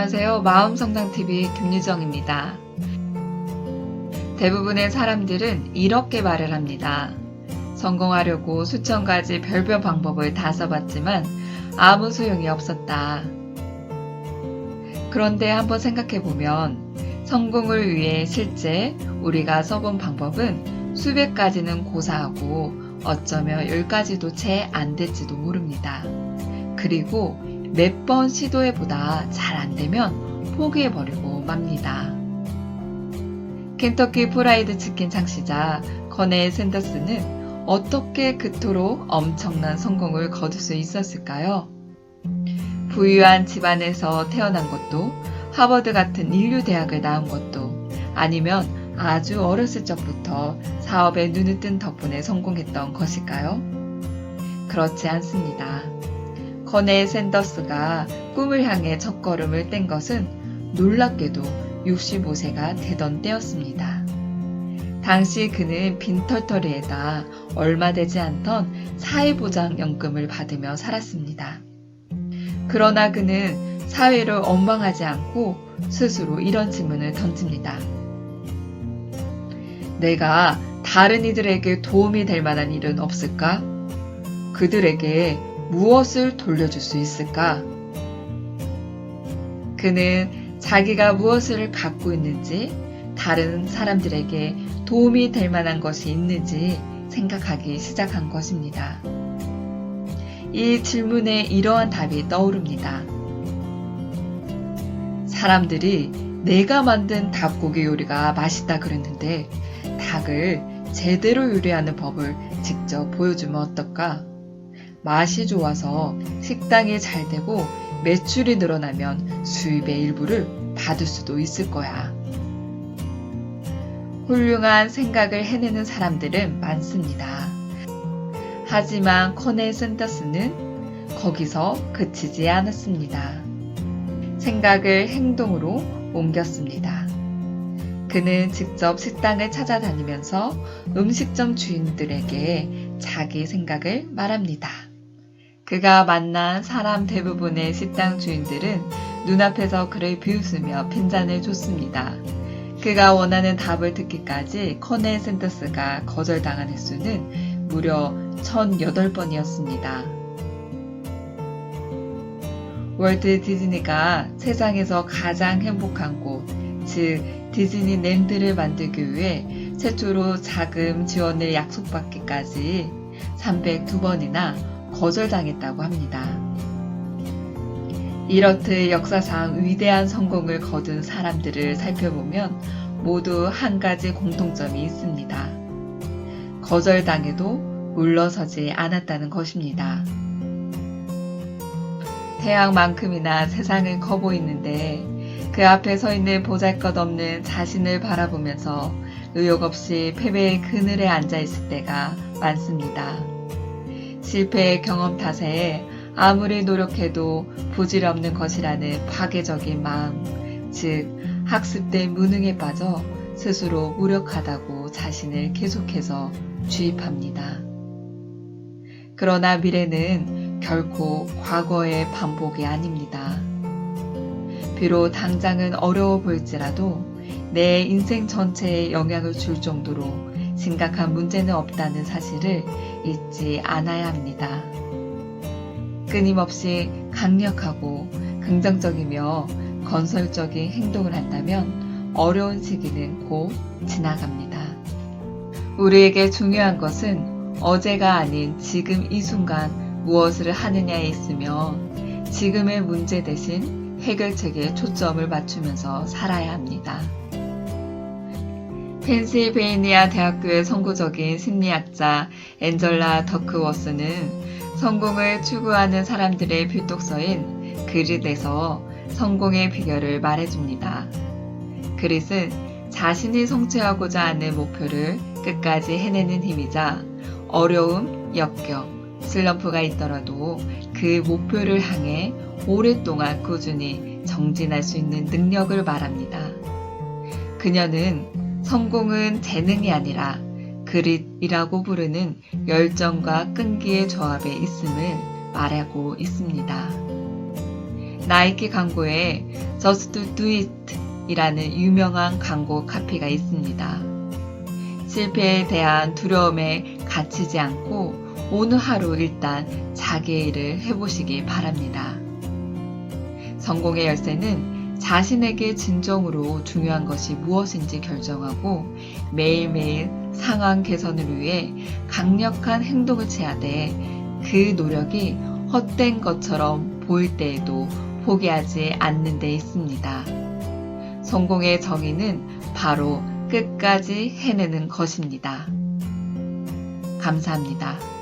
안녕하세요. 마음성장TV 김유정입니다. 대부분의 사람들은 이렇게 말을 합니다. 성공하려고 수천 가지 별별 방법을 다 써봤지만 아무 소용이 없었다. 그런데 한번 생각해보면 성공을 위해 실제 우리가 써본 방법은 수백 가지는 고사하고 어쩌면 10가지도 채 안 될지도 모릅니다. 그리고 몇 번 시도해보다 잘 안되면 포기해버리고 맙니다. 켄터키 프라이드 치킨 창시자 커넬 샌더스는 어떻게 그토록 엄청난 성공을 거둘 수 있었을까요? 부유한 집안에서 태어난 것도, 하버드 같은 인류 대학을 나온 것도, 아니면 아주 어렸을 적부터 사업에 눈을 뜬 덕분에 성공했던 것일까요? 그렇지 않습니다. 커넬 샌더스가 꿈을 향해 첫걸음을 뗀 것은 놀랍게도 65세가 되던 때였습니다. 당시 그는 빈털터리에다 얼마 되지 않던 사회보장연금을 받으며 살았습니다. 그러나 그는 사회를 원망하지 않고 스스로 이런 질문을 던집니다. 내가 다른 이들에게 도움이 될 만한 일은 없을까? 그들에게 무엇을 돌려줄 수 있을까? 그는 자기가 무엇을 갖고 있는지, 다른 사람들에게 도움이 될 만한 것이 있는지 생각하기 시작한 것입니다. 이 질문에 이러한 답이 떠오릅니다. 사람들이 내가 만든 닭고기 요리가 맛있다 그랬는데 닭을 제대로 요리하는 법을 직접 보여주면 어떨까? 맛이 좋아서 식당이 잘 되고 매출이 늘어나면 수입의 일부를 받을 수도 있을 거야. 훌륭한 생각을 해내는 사람들은 많습니다. 하지만 커넬 샌더스는 거기서 그치지 않았습니다. 생각을 행동으로 옮겼습니다. 그는 직접 식당을 찾아다니면서 음식점 주인들에게 자기 생각을 말합니다. 그가 만난 사람 대부분의 식당 주인들은 눈앞에서 그를 비웃으며 빈잔을 줬습니다. 그가 원하는 답을 듣기까지 커넬 샌더스가 거절당한 횟수는 무려 1008번이었습니다. 월트 디즈니가 세상에서 가장 행복한 곳, 즉 디즈니랜드를 만들기 위해 최초로 자금 지원을 약속받기까지 302번이나 거절당했다고 합니다. 이렇듯 역사상 위대한 성공을 거둔 사람들을 살펴보면 모두 한 가지 공통점이 있습니다. 거절당해도 물러서지 않았다는 것입니다. 태양만큼이나 세상은 커 보이는데 그 앞에 서 있는 보잘것없는 자신을 바라보면서 의욕 없이 패배의 그늘에 앉아 있을 때가 많습니다. 실패의 경험 탓에 아무리 노력해도 부질없는 것이라는 파괴적인 마음, 즉 학습된 무능에 빠져 스스로 무력하다고 자신을 계속해서 주입합니다. 그러나 미래는 결코 과거의 반복이 아닙니다. 비록 당장은 어려워 보일지라도 내 인생 전체에 영향을 줄 정도로 심각한 문제는 없다는 사실을 잊지 않아야 합니다. 끊임없이 강력하고 긍정적이며 건설적인 행동을 한다면 어려운 시기는 곧 지나갑니다. 우리에게 중요한 것은 어제가 아닌 지금 이 순간 무엇을 하느냐에 있으며 지금의 문제 대신 해결책에 초점을 맞추면서 살아야 합니다. 펜실베이니아 대학교의 선구적인 심리학자 앤젤라 더크워스는 성공을 추구하는 사람들의 필독서인 그릿에서 성공의 비결을 말해줍니다. 그릿은 자신이 성취하고자 하는 목표를 끝까지 해내는 힘이자 어려움, 역경, 슬럼프가 있더라도 그 목표를 향해 오랫동안 꾸준히 정진할 수 있는 능력을 말합니다. 그녀는 성공은 재능이 아니라 그릿이라고 부르는 열정과 끈기의 조합에 있음을 말하고 있습니다. 나이키 광고에 Just Do It 이라는 유명한 광고 카피가 있습니다. 실패에 대한 두려움에 갇히지 않고 오늘 하루 일단 자기의 일을 해보시기 바랍니다. 성공의 열쇠는 자신에게 진정으로 중요한 것이 무엇인지 결정하고 매일매일 상황 개선을 위해 강력한 행동을 취하되 그 노력이 헛된 것처럼 보일 때에도 포기하지 않는 데 있습니다. 성공의 정의는 바로 끝까지 해내는 것입니다. 감사합니다.